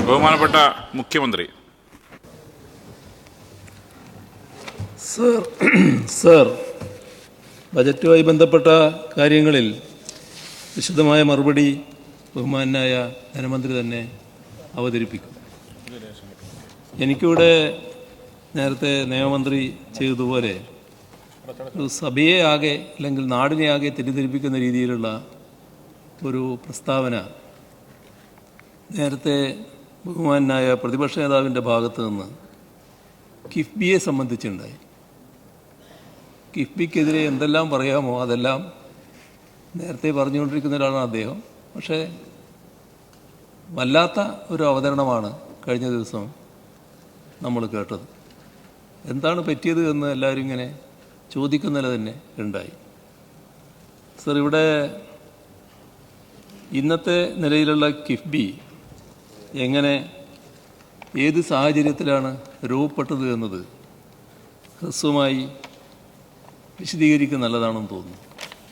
ബഹുമാനപ്പെട്ട മുഖ്യമന്ത്രി. സർ, ബജറ്റുമായി ബന്ധപ്പെട്ട കാര്യങ്ങളിൽ വിശദമായ മറുപടി ബഹുമാനായ ധനമന്ത്രി തന്നെ അവതരിപ്പിക്കും. എനിക്കിവിടെ നേരത്തെ നിയമമന്ത്രി ചെയ്തതുപോലെ ഒരു സഭയെ ആകെ അല്ലെങ്കിൽ നാടിനെ ആകെ തെറ്റിദ്ധരിപ്പിക്കുന്ന രീതിയിലുള്ള ഒരു പ്രസ്താവന നേരത്തെ ബഹുമാനായ പ്രതിപക്ഷ നേതാവിൻ്റെ ഭാഗത്ത് നിന്ന് കിഫ്ബിയെ സംബന്ധിച്ചുണ്ടായി. കിഫ്ബിക്കെതിരെ എന്തെല്ലാം പറയാമോ അതെല്ലാം നേരത്തെ പറഞ്ഞുകൊണ്ടിരിക്കുന്ന ഒരാളാണ് അദ്ദേഹം. പക്ഷേ വല്ലാത്ത ഒരു അവതരണമാണ് കഴിഞ്ഞ ദിവസം നമ്മൾ കേട്ടത്. എന്താണ് പറ്റിയത് എന്ന് എല്ലാവരും ഇങ്ങനെ ചോദിക്കുന്നതിൽ തന്നെ ഉണ്ടായി. സർ, ഇവിടെ ഇന്നത്തെ നിലയിലുള്ള കിഫ്ബി എങ്ങനെ ഏത് സാഹചര്യത്തിലാണ് രൂപപ്പെട്ടത് എന്നത് ഹ്രസ്വമായി വിശദീകരിക്കുന്നത് നല്ലതാണെന്ന് തോന്നുന്നു.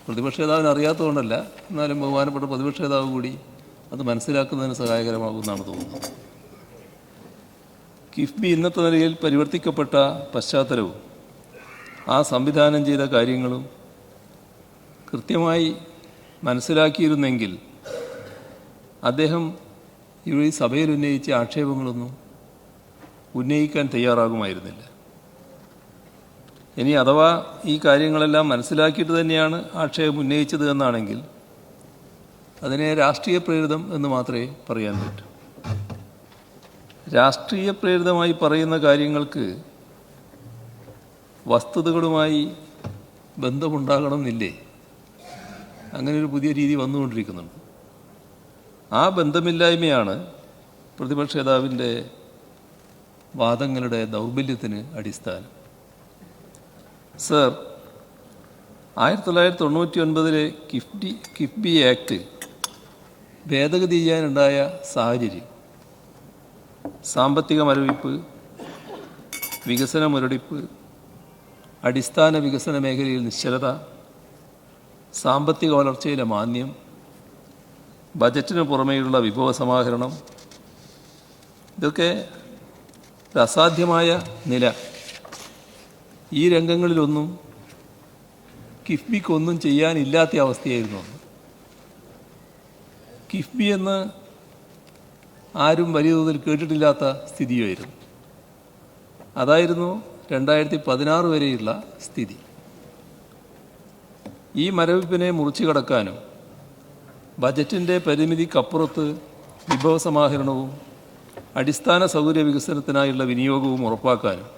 പ്രതിപക്ഷ നേതാവിന് അറിയാത്തതുകൊണ്ടല്ല, എന്നാലും ബഹുമാനപ്പെട്ട പ്രതിപക്ഷ നേതാവ് കൂടി അത് മനസ്സിലാക്കുന്നതിന് സഹായകരമാകുമെന്നാണ് തോന്നുന്നത്. കിഫ്ബി ഇന്നത്തെ നിലയിൽ പരിവർത്തിക്കപ്പെട്ട പശ്ചാത്തലവും ആ സംവിധാനം ചെയ്ത കാര്യങ്ങളും കൃത്യമായി മനസ്സിലാക്കിയിരുന്നെങ്കിൽ അദ്ദേഹം ഈ സഭയിൽ ഉന്നയിച്ച ആക്ഷേപങ്ങളൊന്നും ഉന്നയിക്കാൻ തയ്യാറാകുമായിരുന്നില്ല. ഇനി അഥവാ ഈ കാര്യങ്ങളെല്ലാം മനസ്സിലാക്കിയിട്ട് തന്നെയാണ് ആക്ഷേപം ഉന്നയിച്ചത് എന്നാണെങ്കിൽ അതിനെ രാഷ്ട്രീയ പ്രേരിതം എന്ന് മാത്രമേ പറയാൻ പറ്റൂ. രാഷ്ട്രീയ പ്രേരിതമായി പറയുന്ന കാര്യങ്ങൾക്ക് വസ്തുതകളുമായി ബന്ധമുണ്ടാകണമെന്നില്ലേ? അങ്ങനെ ഒരു പുതിയ രീതി വന്നുകൊണ്ടിരിക്കുന്നുണ്ട്. ആ ബന്ധമില്ലായ്മയാണ് പ്രതിപക്ഷ നേതാവിൻ്റെ വാദങ്ങളുടെ ദൗർബല്യത്തിന് അടിസ്ഥാനം. സർ, 1999 കിഫ്ബി ആക്ട് ഭേദഗതി ചെയ്യാനുണ്ടായ സാഹചര്യം സാമ്പത്തിക മരവിപ്പ്, വികസന മുരടിപ്പ്, അടിസ്ഥാന വികസന മേഖലയിൽ നിശ്ചലത, സാമ്പത്തിക വളർച്ചയിലെ മാന്ദ്യം, ബജറ്റിന് പുറമേയുള്ള വിഭവസമാഹരണം, ഇതൊക്കെ ഒരു അസാധ്യമായ നില. ഈ രംഗങ്ങളിലൊന്നും കിഫ്ബിക്കൊന്നും ചെയ്യാനില്ലാത്ത അവസ്ഥയായിരുന്നു. കിഫ്ബി എന്ന് ആരും വലിയ തോതിൽ കേട്ടിട്ടില്ലാത്ത സ്ഥിതിയായിരുന്നു. അതായിരുന്നു 2016 വരെയുള്ള സ്ഥിതി. ഈ മരവിപ്പിനെ മുറിച്ചു കടക്കാനും ബജറ്റിൻ്റെ പരിമിതിക്കപ്പുറത്ത് വിഭവസമാഹരണവും അടിസ്ഥാന സൗകര്യ വികസനത്തിനായുള്ള വിനിയോഗവും ഉറപ്പാക്കാനും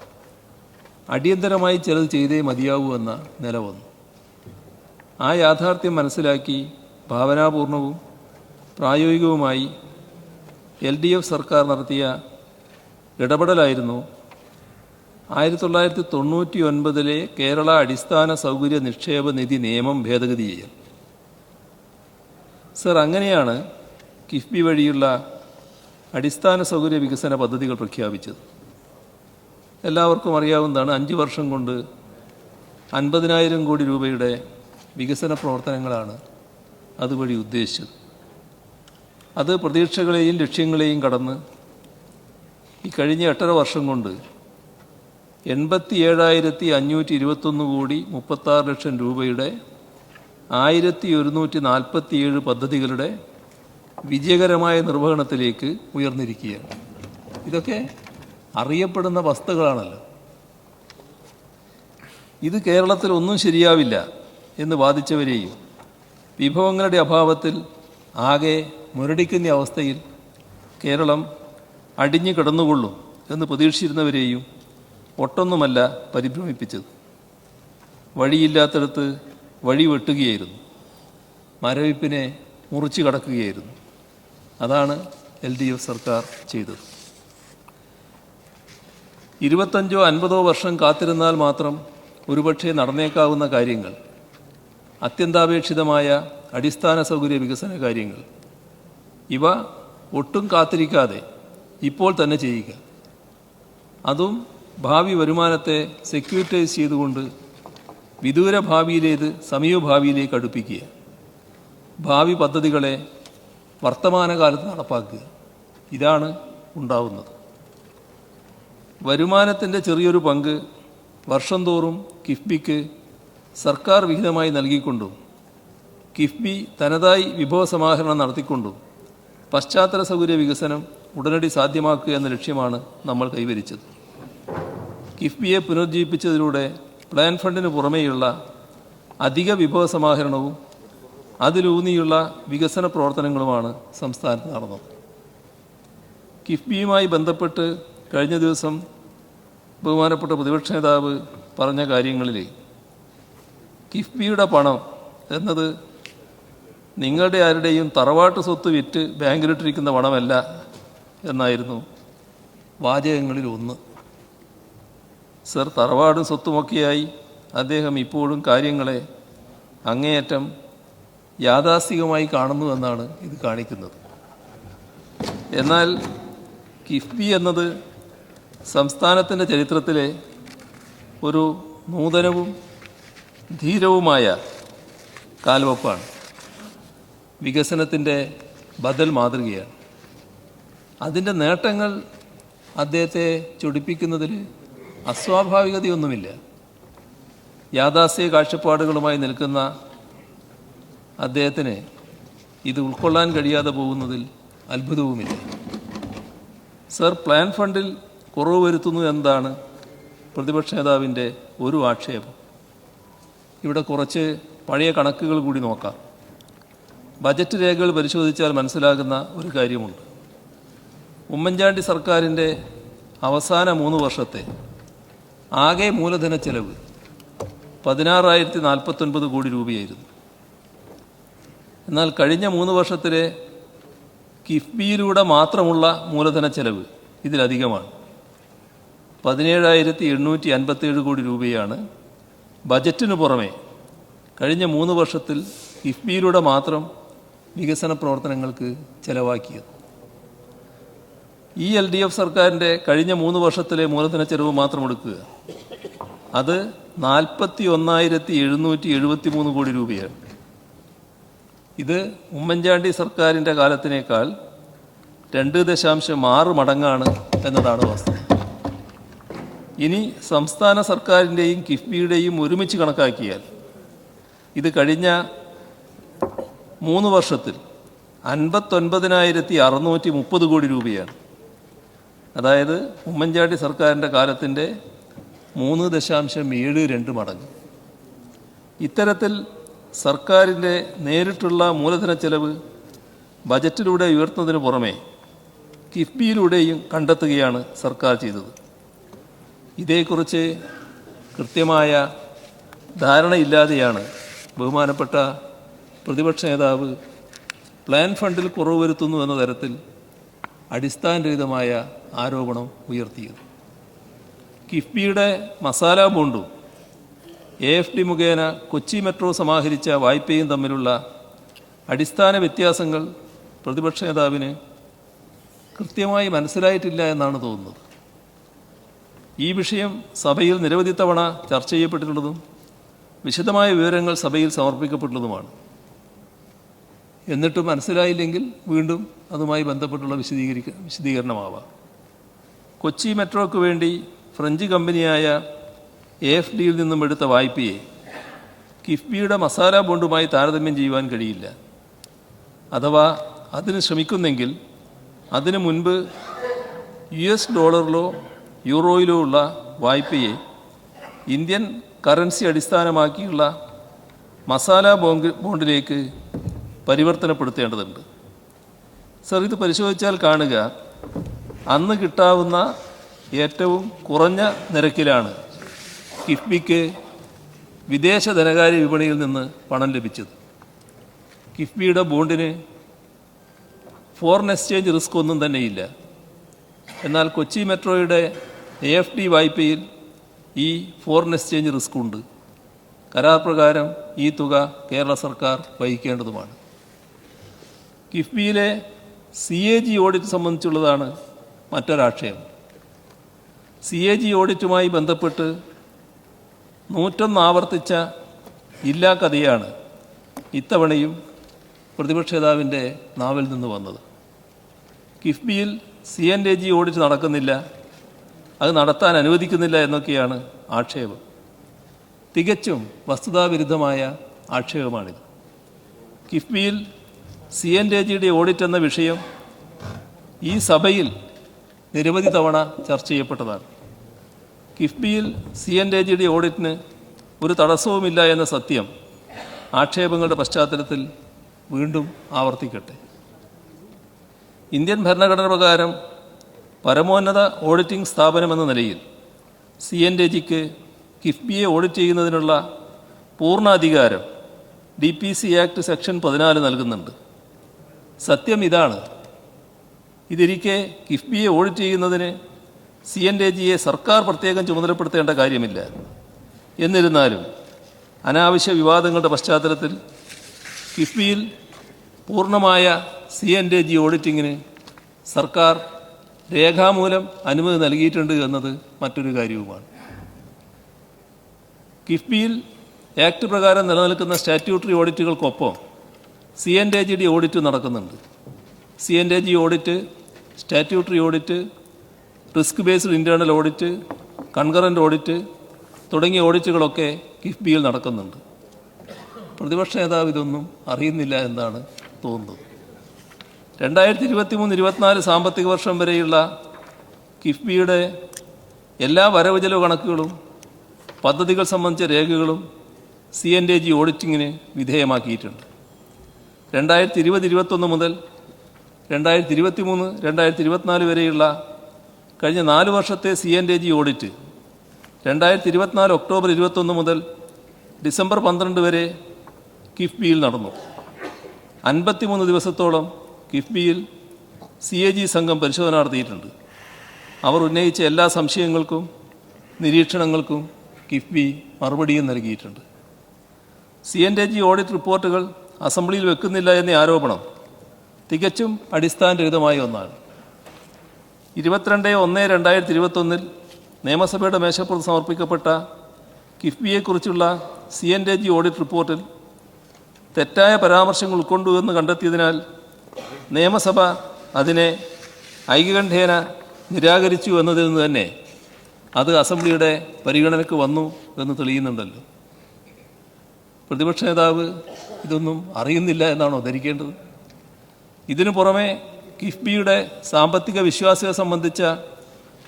അടിയന്തരമായി ചിലത് ചെയ്തേ മതിയാവൂ എന്ന നില വന്നു. ആ യാഥാർത്ഥ്യം മനസ്സിലാക്കി ഭാവനാപൂർണവും പ്രായോഗികവുമായി LDF സർക്കാർ നടത്തിയ ഇടപെടലായിരുന്നു 1999 കേരള അടിസ്ഥാന സൗകര്യ നിക്ഷേപ നിധി നിയമം ഭേദഗതി ചെയ്യൽ. സർ, അങ്ങനെയാണ് കിഫ്ബി വഴിയുള്ള അടിസ്ഥാന സൗകര്യ വികസന പദ്ധതികൾ പ്രഖ്യാപിച്ചത്. എല്ലാവർക്കും അറിയാവുന്നതാണ്. 5 വർഷം കൊണ്ട് 50,000 കോടി രൂപയുടെ വികസന പ്രവർത്തനങ്ങളാണ് അതുവഴി ഉദ്ദേശിച്ചത്. അത് പ്രതീക്ഷകളെയും ലക്ഷ്യങ്ങളെയും കടന്ന് ഈ കഴിഞ്ഞ 8.5 വർഷം കൊണ്ട് 87,521 കോടി 36 ലക്ഷം രൂപയുടെ 1,147 പദ്ധതികളുടെ വിജയകരമായ നിർവഹണത്തിലേക്ക് ഉയർന്നിരിക്കുകയാണ്. ഇതൊക്കെ അറിയപ്പെടുന്ന വസ്തുതകളാണല്ലോ. ഇത് കേരളത്തിൽ ഒന്നും ശരിയാവില്ല എന്ന് വാദിച്ചവരെയും വിഭവങ്ങളുടെ അഭാവത്തിൽ ആകെ മുരടിക്കുന്ന അവസ്ഥയിൽ കേരളം അടിഞ്ഞു കിടന്നുകൊള്ളും എന്ന് പ്രതീക്ഷിച്ചിരുന്നവരെയും ഒട്ടൊന്നുമല്ല പരിഭ്രമിപ്പിച്ചത്. വഴിയില്ലാത്തടത്ത് വഴി വെട്ടുകയായിരുന്നു, മരവിപ്പിനെ മുറിച്ചു കടക്കുകയായിരുന്നു. അതാണ് LDF സർക്കാർ ചെയ്തത്. 25-50 വർഷം കാത്തിരുന്നാൽ മാത്രം ഒരുപക്ഷെ നടന്നേക്കാവുന്ന കാര്യങ്ങൾ, അത്യന്താപേക്ഷിതമായ അടിസ്ഥാന സൗകര്യ വികസന കാര്യങ്ങൾ, ഇവ ഒട്ടും കാത്തിരിക്കാതെ ഇപ്പോൾ തന്നെ ചെയ്യുക. അതും ഭാവി വരുമാനത്തെ സെക്യൂരിറ്റൈസ് ചെയ്തുകൊണ്ട് വിദൂര ഭാവിയിലേത് സമീപഭാവിയിലേക്ക് അടുപ്പിക്കുക. ഭാവി പദ്ധതികളെ വർത്തമാനകാലത്ത് നടപ്പാക്കുക. ഇതാണ് ഉണ്ടാവുന്നത്. വരുമാനത്തിൻ്റെ ചെറിയൊരു പങ്ക് വർഷം തോറും കിഫ്ബിക്ക് സർക്കാർ വിഹിതമായി നൽകിക്കൊണ്ടും കിഫ്ബി തനതായി വിഭവസമാഹരണം നടത്തിക്കൊണ്ടും പശ്ചാത്തല സൗകര്യ വികസനം ഉടനടി സാധ്യമാക്കുക എന്ന ലക്ഷ്യമാണ് നമ്മൾ കൈവരിച്ചത്. കിഫ്ബിയെ പുനർജീവിപ്പിച്ചതിലൂടെ പ്ലാൻ ഫണ്ടിന് പുറമേയുള്ള അധിക വിഭവസമാഹരണവും അതിലൂന്നിയുള്ള വികസന പ്രവർത്തനങ്ങളുമാണ് സംസ്ഥാനത്ത് നടന്നത്. കിഫ്ബിയുമായി ബന്ധപ്പെട്ട് കഴിഞ്ഞ ദിവസം ബഹുമാനപ്പെട്ട പ്രതിപക്ഷ നേതാവ് പറഞ്ഞ കാര്യങ്ങളിൽ കിഫ്ബിയുടെ പണം എന്നത് നിങ്ങളുടെ ആരുടെയും തറവാട്ട് സ്വത്ത് വിറ്റ് ബാങ്കിലിട്ടിരിക്കുന്ന പണമല്ല എന്നായിരുന്നു വാചകങ്ങളിൽ ഒന്ന്. സർ, തറവാടും സ്വത്തുമൊക്കെയായി അദ്ദേഹം ഇപ്പോഴും കാര്യങ്ങളെ അങ്ങേയറ്റം യാഥാസ്ഥികമായി കാണുന്നു എന്നാണ് ഇത് കാണിക്കുന്നത്. എന്നാൽ കിഫ്ബി എന്നത് സംസ്ഥാനത്തിൻ്റെ ചരിത്രത്തിലെ ഒരു നൂതനവും ധീരവുമായ കാൽവെപ്പാണ്. വികസനത്തിൻ്റെ ബദൽ മാതൃകയാണ്. അതിൻ്റെ നേട്ടങ്ങൾ അദ്ദേഹത്തെ ചൊടിപ്പിക്കുന്നതിൽ അസ്വാഭാവികതയൊന്നുമില്ല. യാഥാസ്ഥിക കാഴ്ചപ്പാടുകളുമായി നിൽക്കുന്ന അദ്ദേഹത്തിന് ഇത് ഉൾക്കൊള്ളാൻ കഴിയാതെ പോകുന്നതിൽ അത്ഭുതവുമില്ല. സർ, പ്ലാൻ ഫണ്ടിൽ കുറവ് വരുത്തുന്നു എന്നതാണ് പ്രതിപക്ഷ നേതാവിൻ്റെ ഒരു ആക്ഷേപം. ഇവിടെ കുറച്ച് പഴയ കണക്കുകൾ കൂടി നോക്കാം. ബജറ്റ് രേഖകൾ പരിശോധിച്ചാൽ മനസ്സിലാകുന്ന ഒരു കാര്യമുണ്ട്. ഉമ്മൻചാണ്ടി സർക്കാരിൻ്റെ അവസാന 3 വർഷത്തെ ആകെ മൂലധന ചെലവ് 16,049 കോടി രൂപയായിരുന്നു. എന്നാൽ കഴിഞ്ഞ 3 വർഷത്തിലെ കിഫ്ബിയിലൂടെ മാത്രമുള്ള മൂലധന ചെലവ് ഇതിലധികമാണ്. 17,857 കോടി രൂപയാണ് ബജറ്റിനു പുറമെ കഴിഞ്ഞ 3 വർഷത്തിൽ കിഫ്ബിയിലൂടെ മാത്രം വികസന പ്രവർത്തനങ്ങൾക്ക് ചെലവാക്കിയത്. ഈ LDF സർക്കാരിൻ്റെ കഴിഞ്ഞ 3 വർഷത്തിലെ മൂലധന ചെലവ് മാത്രം എടുക്കുക, അത് 41,773 കോടി രൂപയാണ്. ഇത് ഉമ്മൻചാണ്ടി സർക്കാരിൻ്റെ കാലത്തിനേക്കാൾ 2.6 മടങ്ങാണ് എന്നതാണ് വസ്തുത. ഇനി സംസ്ഥാന സർക്കാരിൻ്റെയും കിഫ്ബിയുടെയും ഒരുമിച്ച് കണക്കാക്കിയാൽ ഇത് കഴിഞ്ഞ 3 വർഷത്തിൽ 59,630 കോടി രൂപയാണ്. അതായത് ഉമ്മൻചാണ്ടി സർക്കാരിൻ്റെ കാലത്തിൻ്റെ 3.72 മടങ്ങ്. ഇത്തരത്തിൽ സർക്കാരിൻ്റെ നേരിട്ടുള്ള മൂലധന ചെലവ് ബജറ്റിലൂടെ ഉയർത്തുന്നതിന് പുറമെ കിഫ്ബിയിലൂടെയും കണ്ടെത്തുകയാണ് സർക്കാർ ചെയ്തത്. ഇതേക്കുറിച്ച് കൃത്യമായ ധാരണയില്ലാതെയാണ് ബഹുമാനപ്പെട്ട പ്രതിപക്ഷ നേതാവ് പ്ലാൻ ഫണ്ടിൽ കുറവ് വരുത്തുന്നു എന്ന തരത്തിൽ അടിസ്ഥാനരഹിതമായ ആരോപണം ഉയർത്തിയത്. കിഫ്ബിയുടെ മസാല ബോണ്ടും AFD മുഖേന കൊച്ചി മെട്രോ സമാഹരിച്ച വായ്പയും തമ്മിലുള്ള അടിസ്ഥാന വ്യത്യാസങ്ങൾ പ്രതിപക്ഷ നേതാവിന് കൃത്യമായി മനസ്സിലായിട്ടില്ല എന്നാണ് തോന്നുന്നത്. ഈ വിഷയം സഭയിൽ നിരവധി തവണ ചർച്ച ചെയ്യപ്പെട്ടിട്ടുള്ളതും വിശദമായ വിവരങ്ങൾ സഭയിൽ സമർപ്പിക്കപ്പെട്ടുള്ളതുമാണ്. എന്നിട്ടും മനസ്സിലായില്ലെങ്കിൽ വീണ്ടും അതുമായി ബന്ധപ്പെട്ടുള്ള വിശദീകരണമാവാം. കൊച്ചി മെട്രോയ്ക്ക് വേണ്ടി ഫ്രഞ്ച് കമ്പനിയായ AFDയിൽ നിന്നും എടുത്ത വായ്പയെ കിഫ്ബിയുടെ മസാല ബോണ്ടുമായി താരതമ്യം ചെയ്യുവാൻ കഴിയില്ല. അഥവാ അതിന് ശ്രമിക്കുന്നെങ്കിൽ അതിനു മുൻപ് US ഡോളറിലോ യൂറോയിലോ ഉള്ള വായ്പയെ ഇന്ത്യൻ കറൻസി അടിസ്ഥാനമാക്കിയുള്ള മസാല ബോണ്ടിലേക്ക് പരിവർത്തനപ്പെടുത്തേണ്ടതുണ്ട്. സർ, ഇത് പരിശോധിച്ചാൽ കാണുക, അന്ന് കിട്ടാവുന്ന ഏറ്റവും കുറഞ്ഞ നിരക്കിലാണ് കിഫ്ബിക്ക് വിദേശ ധനകാര്യ വിപണിയിൽ നിന്ന് പണം ലഭിച്ചത്. കിഫ്ബിയുടെ ബോണ്ടിന് ഫോറിൻ എക്സ്ചേഞ്ച് റിസ്ക് ഒന്നും തന്നെയില്ല. എന്നാൽ കൊച്ചി മെട്രോയുടെ AFD വായ്പയിൽ ഈ ഫോറിൻ എക്സ്ചേഞ്ച് റിസ്ക് ഉണ്ട്. കരാർ പ്രകാരം ഈ തുക കേരള സർക്കാർ വഹിക്കേണ്ടതുമാണ്. കിഫ്ബിയിലെ CAG ഓഡിറ്റ് സംബന്ധിച്ചുള്ളതാണ് മറ്റൊരാക്ഷേപം. CAG ഓഡിറ്റുമായി ബന്ധപ്പെട്ട് 101 ആവർത്തിച്ച ഇല്ലാ കഥയാണ് ഇത്തവണയും പ്രതിപക്ഷ നേതാവിൻ്റെ നാവിൽ നിന്ന് വന്നത്. കിഫ്ബിയിൽ CNAG ഓഡിറ്റ് നടക്കുന്നില്ല, അത് നടത്താൻ അനുവദിക്കുന്നില്ല എന്നൊക്കെയാണ് ആക്ഷേപം. തികച്ചും വസ്തുതാവിരുദ്ധമായ ആക്ഷേപമാണിത്. കിഫ്ബിയിൽ CNAGയുടെ ഓഡിറ്റ് എന്ന വിഷയം ഈ സഭയിൽ നിരവധി തവണ ചർച്ച ചെയ്യപ്പെട്ടതാണ്. കിഫ്ബിയിൽ CNAGയുടെ ഓഡിറ്റിന് ഒരു തടസ്സവുമില്ല എന്ന സത്യം ആക്ഷേപങ്ങളുടെ പശ്ചാത്തലത്തിൽ വീണ്ടും ആവർത്തിക്കട്ടെ. ഇന്ത്യൻ ഭരണഘടന പ്രകാരം പരമോന്നത ഓഡിറ്റിംഗ് സ്ഥാപനമെന്ന നിലയിൽ CNAGക്ക് കിഫ്ബിയെ ഓഡിറ്റ് ചെയ്യുന്നതിനുള്ള പൂർണ്ണ അധികാരം DPC ആക്ട് സെക്ഷൻ 14 നൽകുന്നുണ്ട്. സത്യം ഇതാണ്. ഇതിരിക്കെ കിഫ്ബിയെ ഓഡിറ്റ് ചെയ്യുന്നതിന് CNAGയെ സർക്കാർ പ്രത്യേകം ചുമതലപ്പെടുത്തേണ്ട കാര്യമില്ല. എന്നിരുന്നാലും അനാവശ്യ വിവാദങ്ങളുടെ പശ്ചാത്തലത്തിൽ കിഫ്ബിയിൽ പൂർണ്ണമായ CNAG ഓഡിറ്റിങ്ങിന് സർക്കാർ രേഖാമൂലം അനുമതി നൽകിയിട്ടുണ്ട് എന്നത് മറ്റൊരു കാര്യവുമാണ്. കിഫ്ബിയിൽ ആക്ട് പ്രകാരം നിലനിൽക്കുന്ന സ്റ്റാറ്റ്യൂട്ടറി ഓഡിറ്റുകൾക്കൊപ്പം CNAGയുടെ ഓഡിറ്റ് നടക്കുന്നുണ്ട്. CNAG audit, statutory audit, risk based internal audit, concurrent audit തുടങ്ങിയ ഓഡിറ്റുകളൊക്കെ കിഫ്ബിയിൽ നടക്കുന്നുണ്ട്. പ്രതിപക്ഷ നേതാവ് ഇതൊന്നും അറിയുന്നില്ല എന്നാണ് തോന്നുന്നത്. 2023-24 സാമ്പത്തിക വർഷം വരെയുള്ള കിഫ്ബിയുടെ എല്ലാ വരവ് ചെലവ് കണക്കുകളും പദ്ധതികൾ സംബന്ധിച്ച രേഖകളും CNAG ഓഡിറ്റിങ്ങിന് വിധേയമാക്കിയിട്ടുണ്ട്. 2020-21 മുതൽ 2023-24 വരെയുള്ള കഴിഞ്ഞ 4 വർഷത്തെ CNAG ഓഡിറ്റ് 2024 ഒക്ടോബർ 21 മുതൽ ഡിസംബർ 12 വരെ കിഫ്ബിയിൽ നടന്നു. 53 ദിവസത്തോളം കിഫ്ബിയിൽ CAG സംഘം പരിശോധന നടത്തിയിട്ടുണ്ട്. അവർ ഉന്നയിച്ച എല്ലാ സംശയങ്ങൾക്കും നിരീക്ഷണങ്ങൾക്കും കിഫ്ബി മറുപടിയും നൽകിയിട്ടുണ്ട്. CNAG ഓഡിറ്റ് റിപ്പോർട്ടുകൾ അസംബ്ലിയിൽ വെക്കുന്നില്ല എന്ന ആരോപണം തികച്ചും അടിസ്ഥാനരഹിതമായ ഒന്നാണ്. 22/1/2021 നിയമസഭയുടെ മേശപ്പുറത്ത് സമർപ്പിക്കപ്പെട്ട കിഫ്ബിയെക്കുറിച്ചുള്ള CNAG ഓഡിറ്റ് റിപ്പോർട്ടിൽ തെറ്റായ പരാമർശങ്ങൾ ഉൾക്കൊണ്ടു എന്ന് കണ്ടെത്തിയതിനാൽ നിയമസഭ അതിനെ ഐകകണ്ഠേന നിരാകരിച്ചു എന്നതിൽ നിന്ന് തന്നെ അത് അസംബ്ലിയുടെ പരിഗണനയ്ക്ക് വന്നു എന്ന് തെളിയുന്നുണ്ടല്ലോ. പ്രതിപക്ഷ നേതാവ് ഇതൊന്നും അറിയുന്നില്ല എന്നാണോ ധരിക്കേണ്ടത്? ഇതിനു പുറമെ കിഫ്ബിയുടെ സാമ്പത്തിക വിശ്വാസ്യത സംബന്ധിച്ച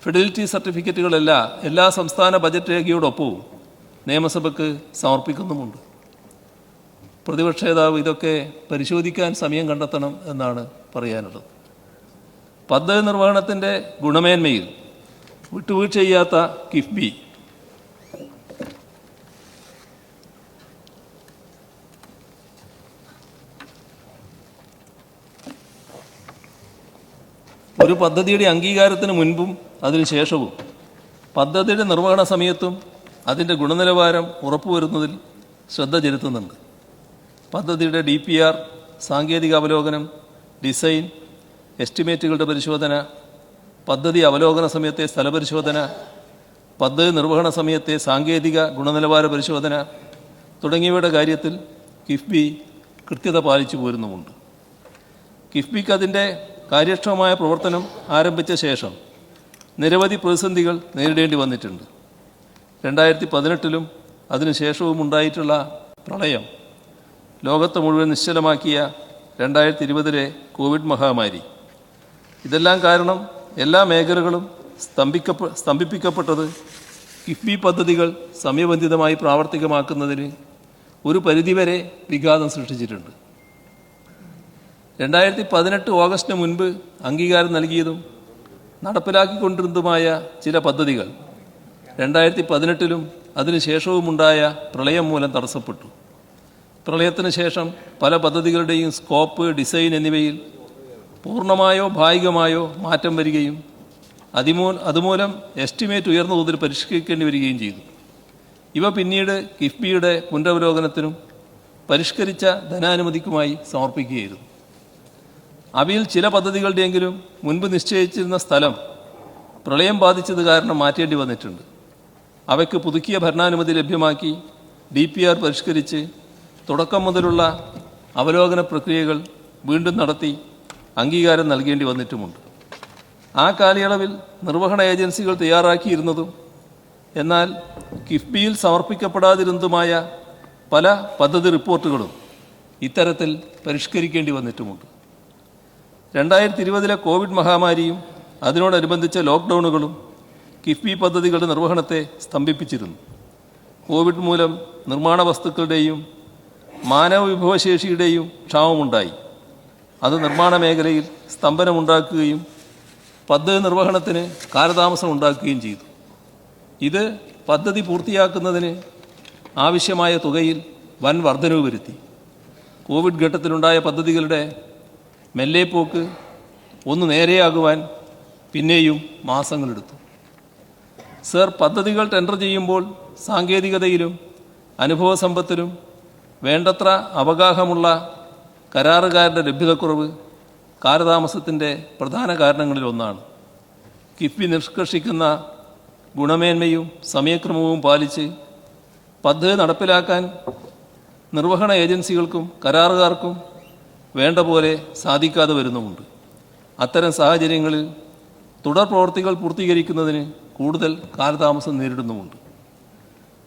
ഫിഡലിറ്റി സർട്ടിഫിക്കറ്റുകളെല്ലാം എല്ലാ സംസ്ഥാന ബജറ്റ് രേഖയോടൊപ്പവും നിയമസഭയ്ക്ക് സമർപ്പിക്കുന്നുമുണ്ട്. പ്രതിപക്ഷ നേതാവ് ഇതൊക്കെ പരിശോധിക്കാൻ സമയം കണ്ടെത്തണം എന്നാണ് പറയാനുള്ളത്. പദ്ധതി നിർവഹണത്തിൻ്റെ ഗുണമേന്മയിൽ വിട്ടുവീഴ്ച ചെയ്യാത്ത കിഫ്ബി ഒരു പദ്ധതിയുടെ അംഗീകാരത്തിന് മുൻപും അതിനുശേഷവും പദ്ധതിയുടെ നിർവഹണ സമയത്തും അതിൻ്റെ ഗുണനിലവാരം ഉറപ്പുവരുന്നതിൽ ശ്രദ്ധ ചെലുത്തുന്നുണ്ട്. പദ്ധതിയുടെ DPR, സാങ്കേതിക അവലോകനം, ഡിസൈൻ, എസ്റ്റിമേറ്റുകളുടെ പരിശോധന, പദ്ധതി അവലോകന സമയത്തെ സ്ഥലപരിശോധന, പദ്ധതി നിർവഹണ സമയത്തെ സാങ്കേതിക ഗുണനിലവാര പരിശോധന തുടങ്ങിയവയുടെ കാര്യത്തിൽ കിഫ്ബി കൃത്യത പാലിച്ചു പോരുന്നുമുണ്ട്. കിഫ്ബിക്ക് അതിൻ്റെ കാര്യക്ഷമമായ പ്രവർത്തനം ആരംഭിച്ച ശേഷം നിരവധി പ്രതിസന്ധികൾ നേരിടേണ്ടി വന്നിട്ടുണ്ട്. 2018-ലും അതിനുശേഷവും ഉണ്ടായിട്ടുള്ള പ്രളയം, ലോകത്തെ മുഴുവൻ നിശ്ചലമാക്കിയ 2020-ലെ കോവിഡ് മഹാമാരി, ഇതെല്ലാം കാരണം എല്ലാ മേഖലകളും സ്തംഭിപ്പിക്കപ്പെട്ടത് കിഫ്ബി പദ്ധതികൾ സമയബന്ധിതമായി പ്രാവർത്തികമാക്കുന്നതിന് ഒരു പരിധിവരെ വിഘാതം സൃഷ്ടിച്ചിട്ടുണ്ട്. 2018 ഓഗസ്റ്റിന് മുൻപ് അംഗീകാരം നൽകിയതും നടപ്പിലാക്കിക്കൊണ്ടിരുന്നതുമായ ചില പദ്ധതികൾ 2018-ലും അതിനുശേഷവുമുണ്ടായ പ്രളയം മൂലം തടസ്സപ്പെട്ടു. പ്രളയത്തിന് ശേഷം പല പദ്ധതികളുടെയും സ്കോപ്പ്, ഡിസൈൻ എന്നിവയിൽ പൂർണ്ണമായോ ഭാഗികമായോ മാറ്റം വരികയും അതുമൂലം എസ്റ്റിമേറ്റ് ഉയർന്ന തോതിൽ പരിഷ്കരിക്കേണ്ടി വരികയും ചെയ്തു. ഇവ പിന്നീട് കിഫ്ബിയുടെ പുനരവലോകനത്തിനും പരിഷ്കരിച്ച ധനാനുമതിക്കുമായി സമർപ്പിക്കുകയായിരുന്നു. അവയിൽ ചില പദ്ധതികളുടെയെങ്കിലും മുൻപ് നിശ്ചയിച്ചിരുന്ന സ്ഥലം പ്രളയം ബാധിച്ചത് കാരണം മാറ്റേണ്ടി വന്നിട്ടുണ്ട്. അവയ്ക്ക് പുതുക്കിയ ഭരണാനുമതി ലഭ്യമാക്കി DPR പരിഷ്കരിച്ച് തുടക്കം മുതലുള്ള അവലോകന പ്രക്രിയകൾ വീണ്ടും നടത്തി അംഗീകാരം നൽകേണ്ടി വന്നിട്ടുമുണ്ട്. ആ കാലയളവിൽ നിർവഹണ ഏജൻസികൾ തയ്യാറാക്കിയിരുന്നതും എന്നാൽ കിഫ്ബിയിൽ സമർപ്പിക്കപ്പെടാതിരുന്നതുമായ പല പദ്ധതി റിപ്പോർട്ടുകളും ഇത്തരത്തിൽ പരിഷ്കരിക്കേണ്ടി വന്നിട്ടുമുണ്ട്. 2020 കോവിഡ് മഹാമാരിയും അതിനോടനുബന്ധിച്ച ലോക്ക്ഡൗണുകളും കിഫ്ബി പദ്ധതികളുടെ നിർവഹണത്തെ സ്തംഭിപ്പിച്ചിരുന്നു. കോവിഡ് മൂലം നിർമ്മാണ വസ്തുക്കളുടെയും മാനവ വിഭവശേഷിയുടെയും ക്ഷാമമുണ്ടായി. അത് നിർമ്മാണ മേഖലയിൽ സ്തംഭനമുണ്ടാക്കുകയും പദ്ധതി നിർവഹണത്തിന് കാലതാമസം ഉണ്ടാക്കുകയും ചെയ്തു. ഇത് പദ്ധതി പൂർത്തിയാക്കുന്നതിന് ആവശ്യമായ തുകയിൽ വൻ വർധനവ് വരുത്തി. കോവിഡ് ഘട്ടത്തിലുണ്ടായ പദ്ധതികളുടെ മെല്ലേപ്പോക്ക് ഒന്ന് നേരെയാകുവാൻ പിന്നെയും മാസങ്ങളെടുത്തു. സർ, പദ്ധതികൾ ടെൻഡർ ചെയ്യുമ്പോൾ സാങ്കേതികതയിലും അനുഭവസമ്പത്തിലും വേണ്ടത്ര അവഗാഹമുള്ള കരാറുകാരുടെ ലഭ്യതക്കുറവ് കാലതാമസത്തിൻ്റെ പ്രധാന കാരണങ്ങളിലൊന്നാണ്. കിഫ്ബി നിഷ്കർഷിക്കുന്ന ഗുണമേന്മയും സമയക്രമവും പാലിച്ച് പദ്ധതി നടപ്പിലാക്കാൻ നിർവഹണ ഏജൻസികൾക്കും കരാറുകാർക്കും വേണ്ട പോലെ സാധിക്കാതെ വരുന്നുമുണ്ട്. അത്തരം സാഹചര്യങ്ങളിൽ തുടർ പ്രവർത്തികൾ പൂർത്തീകരിക്കുന്നതിന് കൂടുതൽ കാലതാമസം നേരിടുന്നുമുണ്ട്.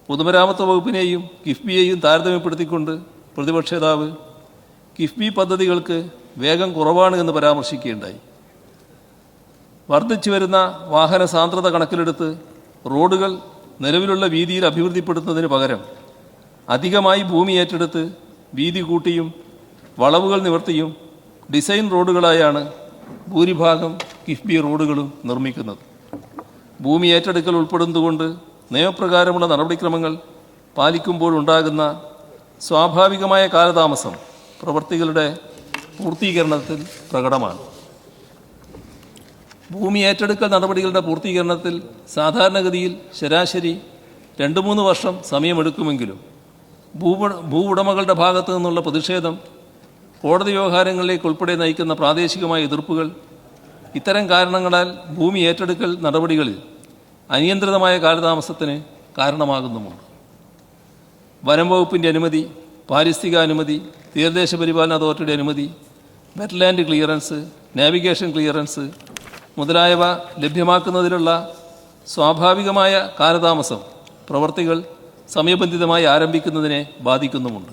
പൊതുമരാമത്ത് വകുപ്പിനെയും കിഫ്ബിയെയും താരതമ്യപ്പെടുത്തിക്കൊണ്ട് പ്രതിപക്ഷ നേതാവ് കിഫ്ബി പദ്ധതികൾക്ക് വേഗം കുറവാണ് എന്ന് പരാമർശിക്കുകയുണ്ടായി. വർദ്ധിച്ചു വരുന്ന വാഹന സാന്ദ്രത കണക്കിലെടുത്ത് റോഡുകൾ നിലവിലുള്ള വീതിയിൽ അഭിവൃദ്ധിപ്പെടുത്തുന്നതിന് പകരം അധികമായി ഭൂമി ഏറ്റെടുത്ത് വീതി കൂട്ടിയും വളവുകൾ നിവർത്തിയും ഡിസൈൻ റോഡുകളായാണ് ഭൂരിഭാഗം കിഫ്ബി റോഡുകളും നിർമ്മിക്കുന്നത്. ഭൂമി ഏറ്റെടുക്കൽ ഉൾപ്പെടുന്നതുകൊണ്ട് നിയമപ്രകാരമുള്ള നടപടിക്രമങ്ങൾ പാലിക്കുമ്പോഴുണ്ടാകുന്ന സ്വാഭാവികമായ കാലതാമസം പ്രവൃത്തികളുടെ പൂർത്തീകരണത്തിൽ പ്രകടമാണ്. ഭൂമി ഏറ്റെടുക്കൽ നടപടികളുടെ പൂർത്തീകരണത്തിൽ സാധാരണഗതിയിൽ ശരാശരി 2-3 വർഷം സമയമെടുക്കുമെങ്കിലും ഭൂ ഉടമകളുടെ ഭാഗത്തു നിന്നുള്ള പ്രതിഷേധം, കോടതി വ്യവഹാരങ്ങളിലേക്ക് ഉൾപ്പെടെ നയിക്കുന്ന പ്രാദേശികമായ എതിർപ്പുകൾ ഇത്തരം കാരണങ്ങളാൽ ഭൂമി ഏറ്റെടുക്കൽ നടപടികളിൽ അനിയന്ത്രിതമായ കാലതാമസത്തിന് കാരണമാകുന്നുമുണ്ട്. വനം വകുപ്പിൻ്റെ അനുമതി, പാരിസ്ഥിതിക അനുമതി, തീരദേശ പരിപാലന അതോറിറ്റിയുടെ അനുമതി, വെറ്റ്ലാൻഡ് ക്ലിയറൻസ്, നാവിഗേഷൻ ക്ലിയറൻസ് മുതലായവ ലഭ്യമാക്കുന്നതിലുള്ള സ്വാഭാവികമായ കാലതാമസം പ്രവർത്തികൾ സമയബന്ധിതമായി ആരംഭിക്കുന്നതിനെ ബാധിക്കുന്നുമുണ്ട്.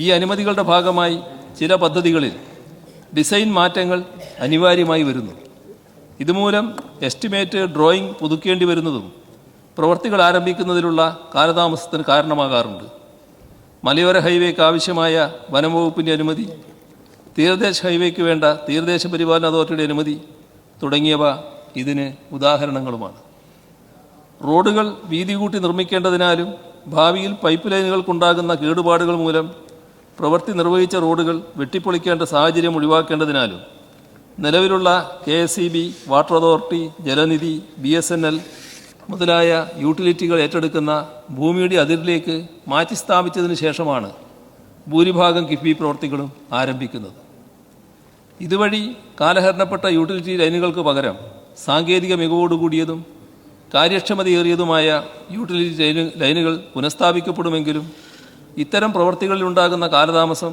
ഈ അനുമതികളുടെ ഭാഗമായി ചില പദ്ധതികളിൽ ഡിസൈൻ മാറ്റങ്ങൾ അനിവാര്യമായി വരുന്നു. ഇതുമൂലം എസ്റ്റിമേറ്റ് ഡ്രോയിങ് പുതുക്കേണ്ടി വരുന്നതും പ്രവർത്തികൾ ആരംഭിക്കുന്നതിലുള്ള കാലതാമസത്തിന് കാരണമാകാറുണ്ട്. മലയോര ഹൈവേക്ക് ആവശ്യമായ വനം വകുപ്പിൻ്റെ അനുമതി, തീരദേശ ഹൈവേക്ക് വേണ്ട തീരദേശ പരിപാലന അതോറിറ്റിയുടെ അനുമതി തുടങ്ങിയവ ഇതിന് ഉദാഹരണങ്ങളുമാണ്. റോഡുകൾ വീതി കൂട്ടി നിർമ്മിക്കേണ്ടതിനാലും ഭാവിയിൽ പൈപ്പ് ലൈനുകൾക്കുണ്ടാകുന്ന കേടുപാടുകൾ മൂലം പ്രവൃത്തി നിർവഹിച്ച റോഡുകൾ വെട്ടിപ്പൊളിക്കേണ്ട സാഹചര്യം ഒഴിവാക്കേണ്ടതിനാലും നിലവിലുള്ള KSEB, water authority, Jalanidhi, BSNL മുതലായ യൂട്ടിലിറ്റികൾ ഏറ്റെടുക്കുന്ന ഭൂമിയുടെ അതിരിലേക്ക് മാറ്റി സ്ഥാപിച്ചതിന് ശേഷമാണ് ഭൂരിഭാഗം കിഫ്ബി പ്രവൃത്തികളും ആരംഭിക്കുന്നത്. ഇതുവഴി കാലഹരണപ്പെട്ട യൂട്ടിലിറ്റി ലൈനുകൾക്ക് പകരം സാങ്കേതിക മികവോടുകൂടിയതും കാര്യക്ഷമതയേറിയതുമായ യൂട്ടിലിറ്റി ലൈനുകൾ പുനഃസ്ഥാപിക്കപ്പെടുമെങ്കിലും ഇത്തരം പ്രവൃത്തികളിലുണ്ടാകുന്ന കാലതാമസം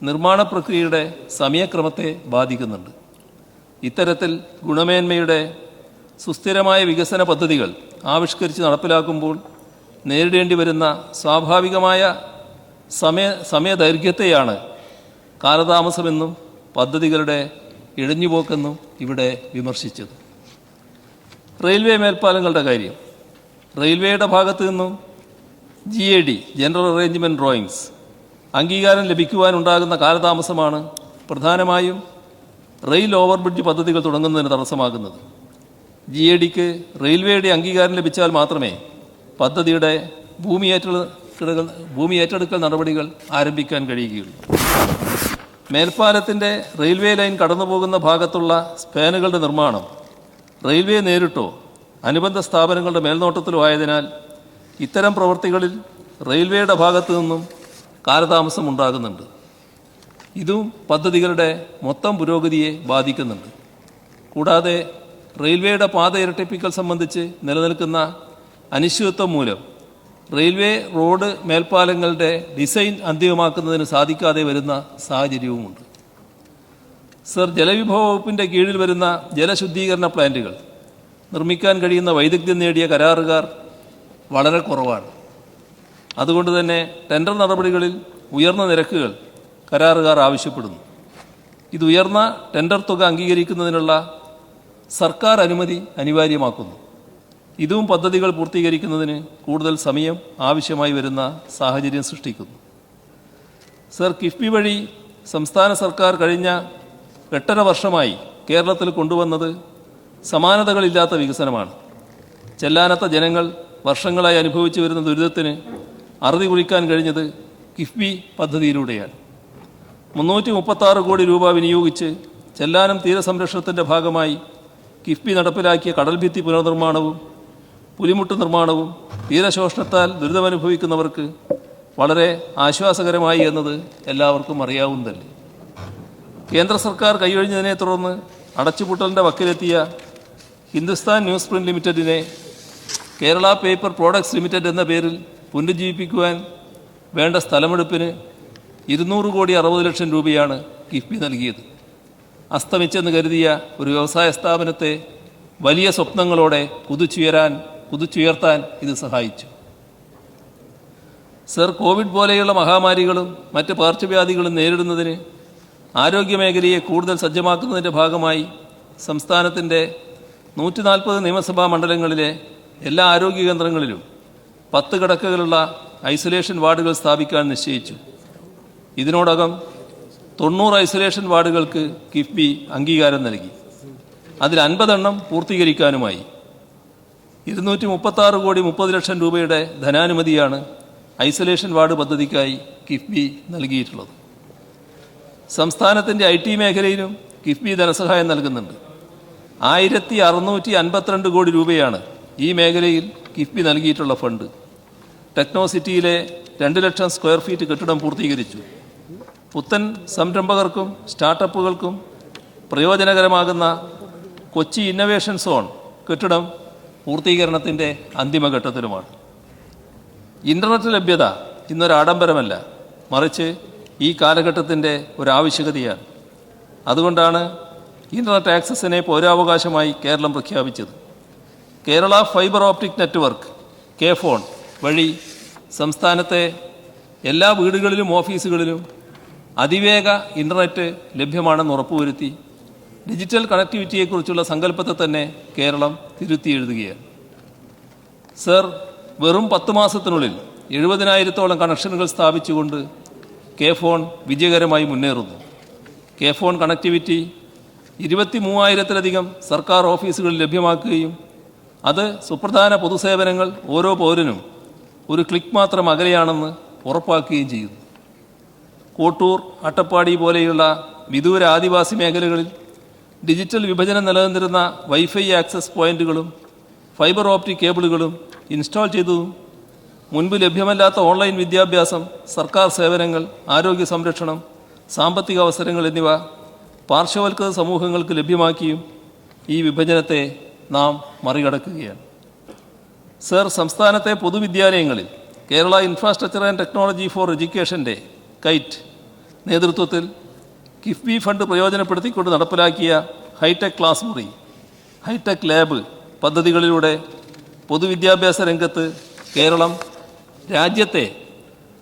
നിർമ്മാണ പ്രക്രിയയുടെ സമയക്രമത്തെ ബാധിക്കുന്നുണ്ട്. ഇത്തരത്തിൽ ഗുണമേന്മയുടെ സുസ്ഥിരമായ വികസന പദ്ധതികൾ ആവിഷ്കരിച്ച് നടപ്പിലാക്കുമ്പോൾ നേരിടേണ്ടി വരുന്ന സ്വാഭാവികമായ സമയദൈർഘ്യത്തെയാണ് കാലതാമസമെന്നും പദ്ധതികളുടെ ഇഴഞ്ഞുപോക്കെന്നും ഇവിടെ വിമർശിച്ചത്. റെയിൽവേ മേൽപ്പാലങ്ങളുടെ കാര്യം. റെയിൽവേയുടെ ഭാഗത്തു നിന്നും GAD, ജനറൽ അറേഞ്ച്മെൻറ്റ് ഡ്രോയിങ്സ് അംഗീകാരം ലഭിക്കുവാനുണ്ടാകുന്ന കാലതാമസമാണ് പ്രധാനമായും റെയിൽ ഓവർബ്രിഡ്ജ് പദ്ധതികൾ തുടങ്ങുന്നതിന് തടസ്സമാകുന്നത്. GADക്ക് റെയിൽവേയുടെ അംഗീകാരം ലഭിച്ചാൽ മാത്രമേ പദ്ധതിയുടെ ഭൂമി ഏറ്റെടുക്കൽ നടപടികൾ ആരംഭിക്കാൻ കഴിയുകയുള്ളൂ. മേൽപ്പാലത്തിൻ്റെ റെയിൽവേ ലൈൻ കടന്നുപോകുന്ന ഭാഗത്തുള്ള സ്പാനുകളുടെ നിർമ്മാണം റെയിൽവേ നേരിട്ടോ അനുബന്ധ സ്ഥാപനങ്ങളുടെ മേൽനോട്ടത്തിലോ ആയതിനാൽ ഇത്തരം പ്രവൃത്തികളിൽ റെയിൽവേയുടെ ഭാഗത്തു നിന്നും കാലതാമസം ഉണ്ടാകുന്നുണ്ട്. ഇതും പദ്ധതികളുടെ മൊത്തം പുരോഗതിയെ ബാധിക്കുന്നുണ്ട്. കൂടാതെ റെയിൽവേയുടെ പാത ഇരട്ടിപ്പിക്കൽ സംബന്ധിച്ച് നിലനിൽക്കുന്ന അനിശ്ചിതത്വം മൂലം റെയിൽവേ റോഡ് മേൽപ്പാലങ്ങളുടെ ഡിസൈൻ അന്തിമമാക്കുന്നതിന് സാധിക്കാതെ വരുന്ന സാഹചര്യവുമുണ്ട്. സർ, ജലവിഭവ വകുപ്പിൻ്റെ കീഴിൽ വരുന്ന ജലശുദ്ധീകരണ പ്ലാന്റുകൾ നിർമ്മിക്കാൻ കഴിയുന്ന വൈദഗ്ധ്യം നേടിയ കരാറുകാർ വളരെ കുറവാണ്. അതുകൊണ്ട് തന്നെ ടെൻഡർ നടപടികളിൽ ഉയർന്ന നിരക്കുകൾ കരാറുകാർ ആവശ്യപ്പെടുന്നു. ഇത് ഉയർന്ന ടെൻഡർ തുക അംഗീകരിക്കുന്നതിനുള്ള സർക്കാർ അനുമതി അനിവാര്യമാക്കുന്നു. ഇതും പദ്ധതികൾ പൂർത്തീകരിക്കുന്നതിന് കൂടുതൽ സമയം ആവശ്യമായി വരുന്ന സാഹചര്യം സൃഷ്ടിക്കുന്നു. സർ, കിഫ്ബി വഴി സംസ്ഥാന സർക്കാർ കഴിഞ്ഞ 8.5 വർഷമായി കേരളത്തിൽ കൊണ്ടുവന്നത് സമാനതകളില്ലാത്ത വികസനമാണ്. ചെല്ലാനത്ത ജനങ്ങൾ വർഷങ്ങളായി അനുഭവിച്ചു വരുന്ന ദുരിതത്തിന് അറുതി കുറിക്കാൻ കഴിഞ്ഞത് കിഫ്ബി പദ്ധതിയിലൂടെയാണ്. 336 കോടി രൂപ വിനിയോഗിച്ച് ചെല്ലാനം തീരസംരക്ഷണത്തിൻ്റെ ഭാഗമായി കിഫ്ബി നടപ്പിലാക്കിയ കടൽഭിത്തി പുനർനിർമ്മാണവും പുലിമുട്ട് നിർമ്മാണവും തീരശോഷണത്താൽ ദുരിതമനുഭവിക്കുന്നവർക്ക് വളരെ ആശ്വാസകരമായി എന്നത് എല്ലാവർക്കും അറിയാവുന്നതല്ലേ. കേന്ദ്ര സർക്കാർ കൈയൊഴിഞ്ഞതിനെ തുടർന്ന് അടച്ചുപൂട്ടലിൻ്റെ വക്കിലെത്തിയ ഹിന്ദുസ്ഥാൻ ന്യൂസ് പ്രിന്റ് ലിമിറ്റഡിനെ കേരള പേപ്പർ പ്രോഡക്ട്സ് ലിമിറ്റഡ് എന്ന പേരിൽ പുനരുജ്ജീവിപ്പിക്കുവാൻ വേണ്ട സ്ഥലമെടുപ്പിന് 260 കോടി രൂപയാണ് കിഫ്ബി നൽകിയത്. അസ്തമിച്ചെന്ന് കരുതിയ ഒരു വ്യവസായ സ്ഥാപനത്തെ വലിയ സ്വപ്നങ്ങളോടെ കുതിച്ചുയർത്താൻ ഇത് സഹായിച്ചു. സർ, കോവിഡ് പോലെയുള്ള മഹാമാരികളും മറ്റ് പകർച്ചവ്യാധികളും നേരിടുന്നതിന് ആരോഗ്യമേഖലയെ കൂടുതൽ സജ്ജമാക്കുന്നതിൻ്റെ ഭാഗമായി സംസ്ഥാനത്തിൻ്റെ 140 നിയമസഭാ മണ്ഡലങ്ങളിലെ എല്ലാ ആരോഗ്യ കേന്ദ്രങ്ങളിലും 10 കിടക്കകളുള്ള ഐസൊലേഷൻ വാർഡുകൾ സ്ഥാപിക്കാൻ നിശ്ചയിച്ചു. ഇതിനോടകം 90 ഐസൊലേഷൻ വാർഡുകൾക്ക് കിഫ്ബി അംഗീകാരം നൽകി. അതിൽ 50 എണ്ണം പൂർത്തീകരിക്കാനുമായി. 236 കോടി 30 ലക്ഷം രൂപയുടെ ധനാനുമതിയാണ് ഐസൊലേഷൻ വാർഡ് പദ്ധതിക്കായി കിഫ്ബി നൽകിയിട്ടുള്ളത്. സംസ്ഥാനത്തിൻ്റെ IT മേഖലയിലും കിഫ്ബി ധനസഹായം നൽകുന്നുണ്ട്. 1652 കോടി രൂപയാണ് ഈ മേഖലയിൽ കിഫ്ബി നൽകിയിട്ടുള്ള ഫണ്ട്. ടെക്നോ സിറ്റിയിലെ 2 ലക്ഷം സ്ക്വയർ ഫീറ്റ് കെട്ടിടം പൂർത്തീകരിച്ചു. പുത്തൻ സംരംഭകർക്കും സ്റ്റാർട്ടപ്പുകൾക്കും പ്രയോജനകരമാകുന്ന കൊച്ചി ഇന്നൊവേഷൻ സോൺ കെട്ടിടം പൂർത്തീകരണത്തിൻ്റെ അന്തിമഘട്ടത്തിലുമാണ്. ഇൻ്റർനെറ്റ് ലഭ്യത ഇന്നൊരു ആഡംബരമല്ല, മറിച്ച് ഈ കാലഘട്ടത്തിൻ്റെ ഒരാവശ്യകതയാണ്. അതുകൊണ്ടാണ് ഇൻ്റർനെറ്റ് ആക്സസിനെ പൗരാവകാശമായി കേരളം പ്രഖ്യാപിച്ചത്. Kerala fibre optic network KFON വഴി സംസ്ഥാനത്തെ എല്ലാ വീടുകളിലും ഓഫീസുകളിലും അതിവേഗ ഇൻ്റർനെറ്റ് ലഭ്യമാണെന്ന് ഉറപ്പുവരുത്തി ഡിജിറ്റൽ കണക്ടിവിറ്റിയെക്കുറിച്ചുള്ള സങ്കല്പത്തെ തന്നെ കേരളം തിരുത്തി എഴുതുകയാണ്. സർ, വെറും 10 മാസത്തിനുള്ളിൽ 70,000-ഓളം കണക്ഷനുകൾ സ്ഥാപിച്ചുകൊണ്ട് KFON വിജയകരമായി മുന്നേറുന്നു. KFON കണക്ടിവിറ്റി 23,000-ലധികം സർക്കാർ ഓഫീസുകളിൽ ലഭ്യമാക്കുകയും അത് സുപ്രധാന പൊതുസേവനങ്ങൾ ഓരോ പൗരനും ഒരു ക്ലിക്ക് മാത്രം അകലെയാണെന്ന് ഉറപ്പാക്കുകയും ചെയ്യുന്നു. കോട്ടൂർ, അട്ടപ്പാടി പോലെയുള്ള വിദൂര ആദിവാസി മേഖലകളിൽ ഡിജിറ്റൽ വിഭജനം നിലനിന്നിരുന്ന വൈഫൈ ആക്സസ് പോയിന്റുകളും ഫൈബർ ഓപ്റ്റിക് കേബിളുകളും ഇൻസ്റ്റാൾ ചെയ്തതും മുൻപ് ലഭ്യമല്ലാത്ത ഓൺലൈൻ വിദ്യാഭ്യാസം, സർക്കാർ സേവനങ്ങൾ, ആരോഗ്യ സംരക്ഷണം, സാമ്പത്തിക അവസരങ്ങൾ എന്നിവ പാർശ്വവൽക്കൃത സമൂഹങ്ങൾക്ക് ലഭ്യമാക്കിയും ഈ വിഭജനത്തെ നാം മറികടക്കുകയാണ്. സർ, സംസ്ഥാനത്തെ പൊതുവിദ്യാലയങ്ങളിൽ Kerala infrastructure and technology for എഡ്യൂക്കേഷൻ്റെ കൈറ്റ് നേതൃത്വത്തിൽ കിഫ്ബി ഫണ്ട് പ്രയോജനപ്പെടുത്തിക്കൊണ്ട് നടപ്പിലാക്കിയ ഹൈടെക് ക്ലാസ് മുറി, ഹൈടെക് ലാബ് പദ്ധതികളിലൂടെ പൊതുവിദ്യാഭ്യാസ രംഗത്ത് കേരളം രാജ്യത്തെ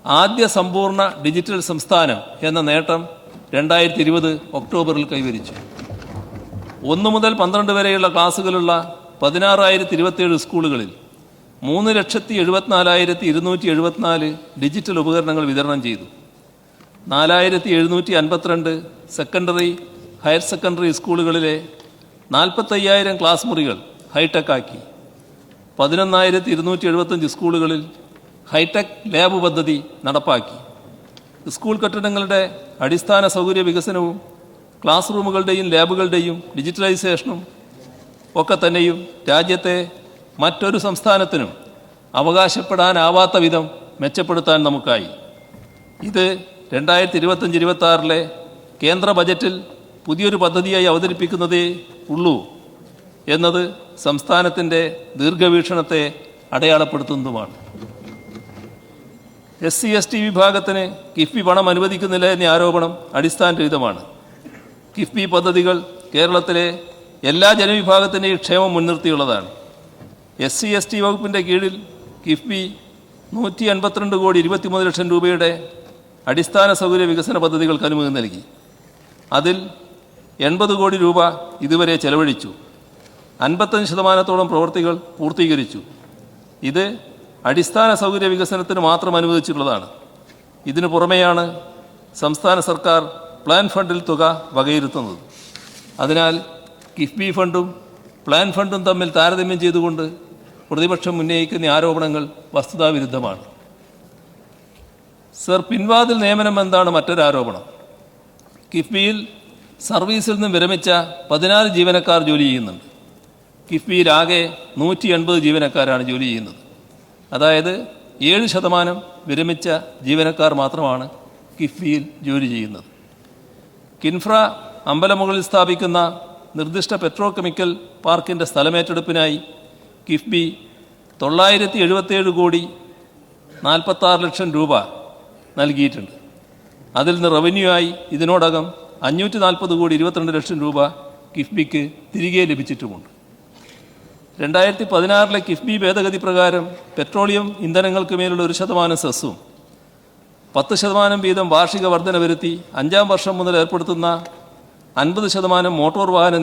ആദ്യ സമ്പൂർണ്ണ ഡിജിറ്റൽ സംസ്ഥാനം എന്ന നേട്ടം 2020 ഒക്ടോബറിൽ കൈവരിച്ചു. 1 മുതൽ 12 വരെയുള്ള ക്ലാസ്സുകളുള്ള 16,027 സ്കൂളുകളിൽ 3,74,274 ഡിജിറ്റൽ ഉപകരണങ്ങൾ വിതരണം ചെയ്തു. 4,752 സെക്കൻഡറി, ഹയർ സെക്കൻഡറി സ്കൂളുകളിലെ 45,000 ക്ലാസ് മുറികൾ ഹൈടെക് ആക്കി. 11,275 സ്കൂളുകളിൽ ഹൈടെക് ലാബ് പദ്ധതി നടപ്പാക്കി. സ്കൂൾ കെട്ടിടങ്ങളുടെ അടിസ്ഥാന സൗകര്യ വികസനവും ക്ലാസ് റൂമുകളുടെയും ലാബുകളുടെയും ഡിജിറ്റലൈസേഷനും ഒക്കെ തന്നെയും രാജ്യത്തെ മറ്റൊരു സംസ്ഥാനത്തിനും അവകാശപ്പെടാനാവാത്ത വിധം മെച്ചപ്പെടുത്താൻ നമുക്കായി. ഇത് 2025-26 കേന്ദ്ര ബജറ്റിൽ പുതിയൊരു പദ്ധതിയായി അവതരിപ്പിക്കുന്നതേ ഉള്ളൂ എന്നത് സംസ്ഥാനത്തിൻ്റെ ദീർഘവീക്ഷണത്തെ അടയാളപ്പെടുത്തുന്നതുമാണ്. SC/ST വിഭാഗത്തിന് കിഫ്ബി പണം അനുവദിക്കുന്നില്ല എന്ന ആരോപണം അടിസ്ഥാനരഹിതമാണ്. കിഫ്ബി പദ്ധതികൾ കേരളത്തിലെ എല്ലാ ജനവിഭാഗത്തിൻ്റെയും ക്ഷേമം മുൻനിർത്തിയുള്ളതാണ്. SC/ST വകുപ്പിൻ്റെ കീഴിൽ കിഫ്ബി 152,23 രൂപയുടെ അടിസ്ഥാന സൗകര്യ വികസന പദ്ധതികൾക്ക് അനുമതി നൽകി. അതിൽ 80 കോടി രൂപ ഇതുവരെ ചെലവഴിച്ചു. 55% പ്രവൃത്തികൾ പൂർത്തീകരിച്ചു. ഇത് അടിസ്ഥാന സൗകര്യ വികസനത്തിന് മാത്രം അനുവദിച്ചിട്ടുള്ളതാണ്. ഇതിനു പുറമെയാണ് സംസ്ഥാന സർക്കാർ പ്ലാൻ ഫണ്ടിൽ തുക വകയിരുത്തുന്നത്. അതിനാൽ കിഫ്ബി ഫണ്ടും പ്ലാൻ ഫണ്ടും തമ്മിൽ താരതമ്യം ചെയ്തുകൊണ്ട് പ്രതിപക്ഷം ഉന്നയിക്കുന്ന ആരോപണങ്ങൾ വസ്തുതാവിരുദ്ധമാണ്. സർ, പിൻവാതിൽ നിയമനം എന്താണ് മറ്റൊരു ആരോപണം. കിഫ്ബിയിൽ സർവീസിൽ നിന്നും വിരമിച്ച 14 ജീവനക്കാർ ജോലി ചെയ്യുന്നുണ്ട്. കിഫ്ബിയിൽ ആകെ 180 ജീവനക്കാരാണ് ജോലി ചെയ്യുന്നത്. അതായത് 7% വിരമിച്ച ജീവനക്കാർ മാത്രമാണ് കിഫ്ബിയിൽ ജോലി ചെയ്യുന്നത്. കിൻഫ്ര അമ്പലമുകളിൽ സ്ഥാപിക്കുന്ന നിർദ്ദിഷ്ട പെട്രോ കെമിക്കൽ പാർക്കിൻ്റെ സ്ഥലമേറ്റെടുപ്പിനായി കിഫ്ബി 977,46,00,000 രൂപ നൽകിയിട്ടുണ്ട്. അതിൽ നിന്ന് റവന്യൂ ആയി ഇതിനോടകം 540,22,00,000 രൂപ കിഫ്ബിക്ക് തിരികെ ലഭിച്ചിട്ടുമുണ്ട്. 2016 കിഫ്ബി ഭേദഗതി പ്രകാരം പെട്രോളിയം ഇന്ധനങ്ങൾക്ക് മേലുള്ള 1% സെസ്സും 10% വീതം വാർഷിക വർധന വരുത്തി 5-ാം വർഷം മുതൽ ഏർപ്പെടുത്തുന്ന 50% മോട്ടോർ വാഹന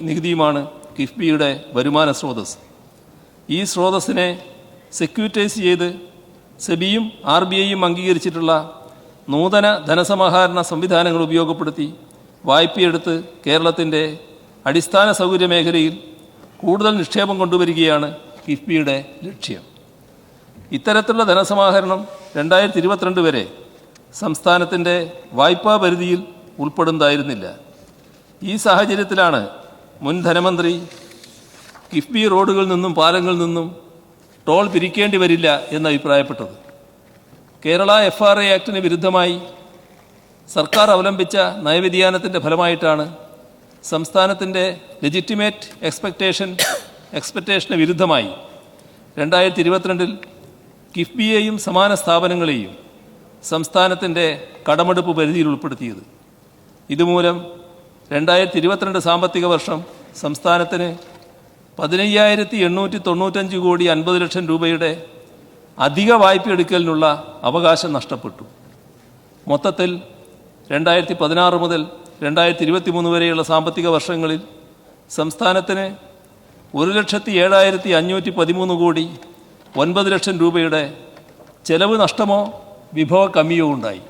നികുതിയുമാണ് കിഫ്ബിയുടെ വരുമാന സ്രോതസ്. ഈ സ്രോതസ്സിനെ സെക്യൂരിറ്റൈസ് ചെയ്ത് സെബിയും RBIയും അംഗീകരിച്ചിട്ടുള്ള നൂതന ധനസമാഹരണ സംവിധാനങ്ങൾ ഉപയോഗപ്പെടുത്തി വായ്പയെടുത്ത് കേരളത്തിൻ്റെ അടിസ്ഥാന സൗകര്യ മേഖലയിൽ കൂടുതൽ നിക്ഷേപം കൊണ്ടുവരികയാണ് കിഫ്ബിയുടെ ലക്ഷ്യം. ഇത്തരത്തിലുള്ള ധനസമാഹരണം 2022 വരെ സംസ്ഥാനത്തിൻ്റെ വായ്പാ പരിധിയിൽ ഉൾപ്പെടുന്നതായിരുന്നില്ല. ഈ സാഹചര്യത്തിലാണ് മുൻ ധനമന്ത്രി കിഫ്ബി റോഡുകളിൽ നിന്നും പാലങ്ങളിൽ നിന്നും ടോൾ പിരിക്കേണ്ടി വരില്ല എന്ന് അഭിപ്രായപ്പെട്ടത്. കേരള FRA ആക്ടിന് വിരുദ്ധമായി സർക്കാർ അവലംബിച്ച നയവ്യതിയാനത്തിൻ്റെ ഫലമായിട്ടാണ് സംസ്ഥാനത്തിൻ്റെ ലെജിറ്റിമേറ്റ് എക്സ്പെക്റ്റേഷന് വിരുദ്ധമായി 2022 കിഫ്ബിയെയും സമാന സ്ഥാപനങ്ങളെയും സംസ്ഥാനത്തിൻ്റെ കടമെടുപ്പ് പരിധിയിൽ ഉൾപ്പെടുത്തിയത്. ഇതുമൂലം 2022 സാമ്പത്തിക വർഷം സംസ്ഥാനത്തിന് 15,895,50,00,000 രൂപയുടെ അധിക വായ്പ എടുക്കലിനുള്ള അവകാശം നഷ്ടപ്പെട്ടു. മൊത്തത്തിൽ 2016 മുതൽ 2023 വരെയുള്ള സാമ്പത്തിക വർഷങ്ങളിൽ സംസ്ഥാനത്തിന് 1,07,513,09,00,000 രൂപയുടെ ചെലവ് നഷ്ടമോ വിഭവ കമ്മിയോ ഉണ്ടായി.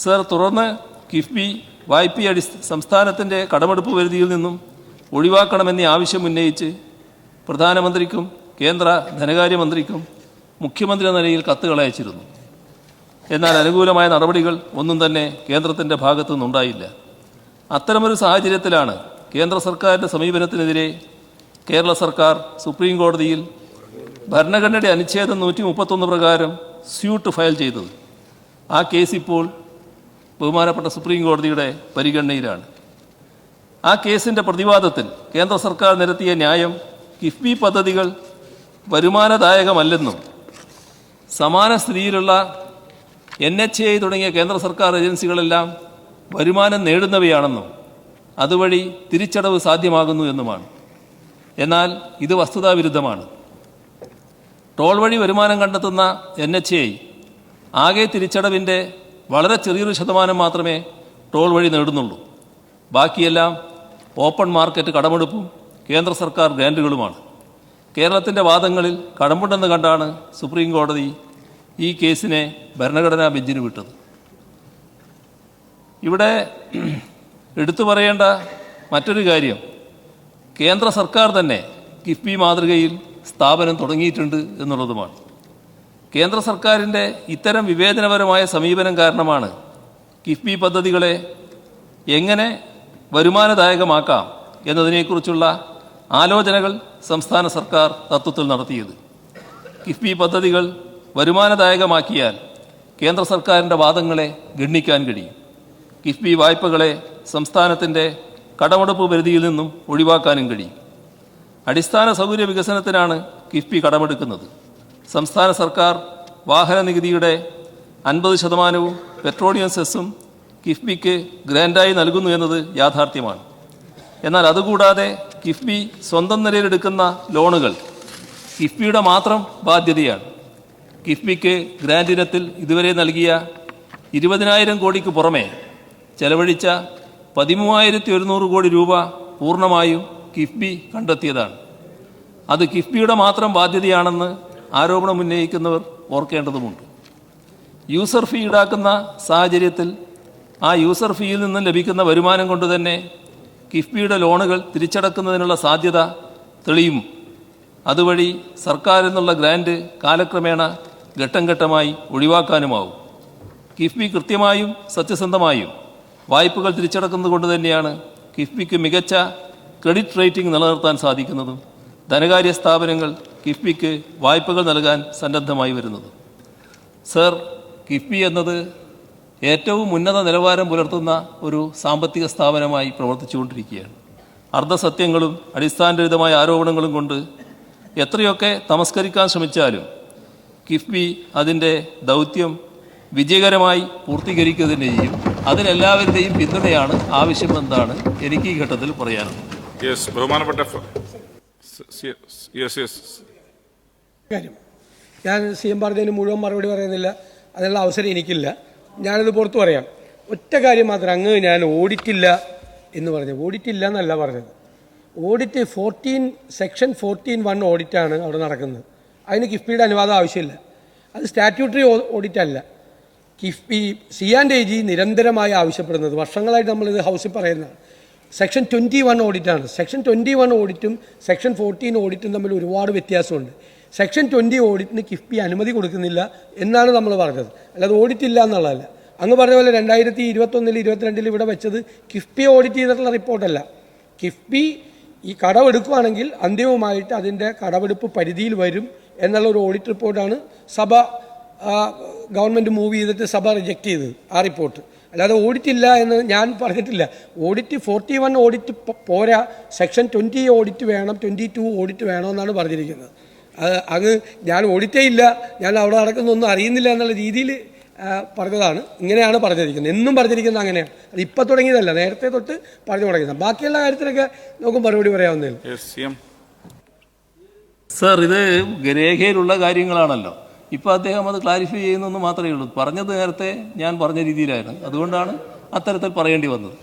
സർ, തുടർന്ന് കിഫ്ബി വായ്പ സംസ്ഥാനത്തിൻ്റെ കടമെടുപ്പ് പരിധിയിൽ നിന്നും ഒഴിവാക്കണമെന്ന ആവശ്യം ഉന്നയിച്ച് പ്രധാനമന്ത്രിക്കും കേന്ദ്ര ധനകാര്യമന്ത്രിക്കും മുഖ്യമന്ത്രി എന്ന നിലയിൽ കത്തുകൾ അയച്ചിരുന്നു. എന്നാൽ അനുകൂലമായ നടപടികൾ ഒന്നും തന്നെ കേന്ദ്രത്തിൻ്റെ ഭാഗത്തു നിന്നുണ്ടായില്ല. അത്തരമൊരു സാഹചര്യത്തിലാണ് കേന്ദ്ര സർക്കാരിൻ്റെ സമീപനത്തിനെതിരെ കേരള സർക്കാർ സുപ്രീം കോടതിയിൽ ഭരണഘടനയുടെ അനുച്ഛേദം 131 പ്രകാരം സ്യൂട്ട് ഫയൽ ചെയ്തത്. ആ കേസ് ഇപ്പോൾ ബഹുമാനപ്പെട്ട സുപ്രീം കോടതിയുടെ പരിഗണനയിലാണ്. ആ കേസിൻ്റെ പ്രതിവാദത്തിൽ കേന്ദ്ര സർക്കാർ നിരത്തിയ ന്യായം കിഫ്ബി പദ്ധതികൾ വരുമാനദായകമല്ലെന്നും സമാന സ്ഥിതിയിലുള്ള NHAI തുടങ്ങിയ കേന്ദ്ര സർക്കാർ ഏജൻസികളെല്ലാം വരുമാനം നേടുന്നവയാണെന്നും അതുവഴി തിരിച്ചടവ് സാധ്യമാകുന്നു എന്നുമാണ്. എന്നാൽ ഇത് വസ്തുതാവിരുദ്ധമാണ്. ടോൾ വഴി വരുമാനം കണ്ടെത്തുന്ന NHAI ആകെ തിരിച്ചടവിൻ്റെ വളരെ ചെറിയൊരു ശതമാനം മാത്രമേ ടോൾ വഴി നേടുന്നുള്ളൂ. ബാക്കിയെല്ലാം ഓപ്പൺ മാർക്കറ്റ് കടമെടുപ്പും കേന്ദ്ര സർക്കാർ ഗ്രാൻറ്റുകളുമാണ്. കേരളത്തിൻ്റെ വാദങ്ങളിൽ കടമ്പുണ്ടെന്ന് കണ്ടാണ് സുപ്രീം കോടതി ഈ കേസിനെ ഭരണഘടനാ ബെഞ്ചിന് വിട്ടത്. ഇവിടെ എടുത്തു പറയേണ്ട മറ്റൊരു കാര്യം, കേന്ദ്ര സർക്കാർ തന്നെ കിഫ്ബി മാതൃകയിൽ സ്ഥാപനം തുടങ്ങിയിട്ടുണ്ട് എന്നുള്ളതുമാണ്. കേന്ദ്ര സർക്കാരിൻ്റെ ഇത്തരം വിവേചനപരമായ സമീപനം കാരണമാണ് കിഫ്ബി പദ്ധതികളെ എങ്ങനെ വരുമാനദായകമാക്കാം എന്നതിനെക്കുറിച്ചുള്ള ആലോചനകൾ സംസ്ഥാന സർക്കാർ തത്വത്തിൽ നടത്തിയത്. കിഫ്ബി പദ്ധതികൾ വരുമാനദായകമാക്കിയാൽ കേന്ദ്ര സർക്കാരിൻ്റെ വാദങ്ങളെ ഗണ്ണിക്കാൻ കഴിയും. കിഫ്ബി വായ്പകളെ സംസ്ഥാനത്തിൻ്റെ കടമെടുപ്പ് പരിധിയിൽ നിന്നും ഒഴിവാക്കാനും കഴിയും. അടിസ്ഥാന സൗകര്യ വികസനത്തിനാണ് കിഫ്ബി കടമെടുക്കുന്നത്. സംസ്ഥാന സർക്കാർ വാഹന നികുതിയുടെ 50%, പെട്രോളിയം സെസ്സും കിഫ്ബിക്ക് ഗ്രാൻഡായി നൽകുന്നു എന്നത് യാഥാർത്ഥ്യമാണ്. എന്നാൽ അതുകൂടാതെ കിഫ്ബി സ്വന്തം നിലയിലെടുക്കുന്ന ലോണുകൾ കിഫ്ബിയുടെ മാത്രം ബാധ്യതയാണ്. കിഫ്ബിക്ക് ഗ്രാൻഡ് ഇനത്തിൽ ഇതുവരെ നൽകിയ 20,000 കോടിക്ക് പുറമെ ചെലവഴിച്ച 13,100 കോടി രൂപ പൂർണ്ണമായും കിഫ്ബി കണ്ടെത്തിയതാണ്. അത് കിഫ്ബിയുടെ മാത്രം ബാധ്യതയാണെന്ന് ആരോപണം ഉന്നയിക്കുന്നവർ ഓർക്കേണ്ടതുമുണ്ട്. യൂസർ ഫീ ഈടാക്കുന്ന സാഹചര്യത്തിൽ ആ യൂസർ ഫീയിൽ നിന്നും ലഭിക്കുന്ന വരുമാനം കൊണ്ട് തന്നെ കിഫ്ബിയുടെ ലോണുകൾ തിരിച്ചടക്കുന്നതിനുള്ള സാധ്യത തെളിയും. അതുവഴി സർക്കാർ എന്നുള്ള ഗ്രാൻഡ് കാലക്രമേണ ഘട്ടം ഘട്ടമായി ഒഴിവാക്കാനുമാവും. കിഫ്ബി കൃത്യമായും സത്യസന്ധമായും വായ്പകൾ തിരിച്ചടക്കുന്നത് കൊണ്ട് തന്നെയാണ് കിഫ്ബിക്ക് മികച്ച ക്രെഡിറ്റ് റേറ്റിംഗ് നിലനിർത്താൻ സാധിക്കുന്നതും ധനകാര്യ സ്ഥാപനങ്ങൾ കിഫ്ബിക്ക് വായ്പകൾ നൽകാൻ സന്നദ്ധമായി വരുന്നത്. സർ, കിഫ്ബി എന്നത് ഏറ്റവും ഉന്നത നിലവാരം പുലർത്തുന്ന ഒരു സാമ്പത്തിക സ്ഥാപനമായി പ്രവർത്തിച്ചുകൊണ്ടിരിക്കുകയാണ്. അർദ്ധസത്യങ്ങളും അടിസ്ഥാനരഹിതമായ ആരോപണങ്ങളും കൊണ്ട് എത്രയൊക്കെ തമസ്കരിക്കാൻ ശ്രമിച്ചാലും കിഫ്ബി അതിൻ്റെ ദൗത്യം വിജയകരമായി പൂർത്തീകരിക്കുക തന്നെ ചെയ്യും. അതിനെല്ലാവരുടെയും പിന്തുണയാണ് ആവശ്യമെന്നാണ് എനിക്ക് ഈ ഘട്ടത്തിൽ പറയാനുള്ളത്. ബഹുമാനപ്പെട്ട കാര്യം ഞാൻ CM പറഞ്ഞതിന് മുഴുവൻ മറുപടി പറയുന്നില്ല, അതിനുള്ള അവസരം എനിക്കില്ല. ഞാനത് പുറത്തു പറയാം. ഒറ്റ കാര്യം മാത്രം, അങ്ങ് ഞാൻ ഓഡിറ്റില്ല എന്ന് പറഞ്ഞു. ഓഡിറ്റില്ല എന്നല്ല പറഞ്ഞത്. ഓഡിറ്റ് സെക്ഷൻ 14(1) ഓഡിറ്റാണ് അവിടെ നടക്കുന്നത്. അതിന് കിഫ്ബിയുടെ അനുവാദം ആവശ്യമില്ല. അത് സ്റ്റാറ്റ്യൂട്ടറി ഓഡിറ്റ് അല്ല. കിഫ്ബി C&AG നിരന്തരമായി ആവശ്യപ്പെടുന്നത്, വർഷങ്ങളായിട്ട് നമ്മളിത് ഹൗസിൽ പറയുന്നതാണ്, സെക്ഷൻ 21 ഓഡിറ്റാണ്. സെക്ഷൻ 21 ഓഡിറ്റും സെക്ഷൻ 14 ഓഡിറ്റും തമ്മിൽ ഒരുപാട് വ്യത്യാസമുണ്ട്. സെക്ഷൻ 20 ഓഡിറ്റിന് കിഫ്ബി അനുമതി കൊടുക്കുന്നില്ല എന്നാണ് നമ്മൾ പറഞ്ഞത്, അല്ലാതെ ഓഡിറ്റ് ഇല്ല എന്നുള്ളതല്ല. അങ്ങ് പറഞ്ഞ പോലെ 2021 22 ഇവിടെ വെച്ചത് കിഫ്ബി ഓഡിറ്റ് ചെയ്തിട്ടുള്ള റിപ്പോർട്ടല്ല. കിഫ്ബി ഈ കടമെടുക്കുകയാണെങ്കിൽ അന്തിമമായിട്ട് അതിൻ്റെ കടമെടുപ്പ് പരിധിയിൽ വരും എന്നുള്ള ഒരു ഓഡിറ്റ് റിപ്പോർട്ടാണ് ഗവൺമെൻറ് മൂവ് ചെയ്തിട്ട് സഭ റിജക്റ്റ് ചെയ്തത്, ആ റിപ്പോർട്ട്. അല്ലാതെ ഓഡിറ്റ് ഇല്ല എന്ന് ഞാൻ പറഞ്ഞിട്ടില്ല. ഓഡിറ്റ് 41 ഓഡിറ്റ് പോരാ, സെക്ഷൻ 20 ഓഡിറ്റ് വേണം, 22 ഓഡിറ്റ് വേണമെന്നാണ് പറഞ്ഞിരിക്കുന്നത്. അങ്ങ് ഞാൻ ഓഡിറ്റേ ഇല്ല, ഞാൻ അവിടെ നടക്കുന്നൊന്നും അറിയുന്നില്ല എന്നുള്ള രീതിയിൽ പറഞ്ഞതാണ്. ഇങ്ങനെയാണ് പറഞ്ഞിരിക്കുന്നത്, എന്നും പറഞ്ഞിരിക്കുന്നത് അങ്ങനെയാണ്. അത് ഇപ്പം തുടങ്ങിയതല്ല, നേരത്തെ തൊട്ട് പറഞ്ഞു തുടങ്ങിയതാണ്. ബാക്കിയുള്ള കാര്യത്തിലൊക്കെ നമുക്ക് മറുപടി പറയാവുന്നേ. സർ, ഇത് രേഖയിലുള്ള കാര്യങ്ങളാണല്ലോ. ഇപ്പോൾ അദ്ദേഹം അത് ക്ലാരിഫൈ ചെയ്യുന്നെന്ന് മാത്രമേ ഉള്ളൂ. പറഞ്ഞത് നേരത്തെ ഞാൻ പറഞ്ഞ രീതിയിലായിരുന്നു, അതുകൊണ്ടാണ് അത്തരത്തിൽ പറയേണ്ടി വന്നത്.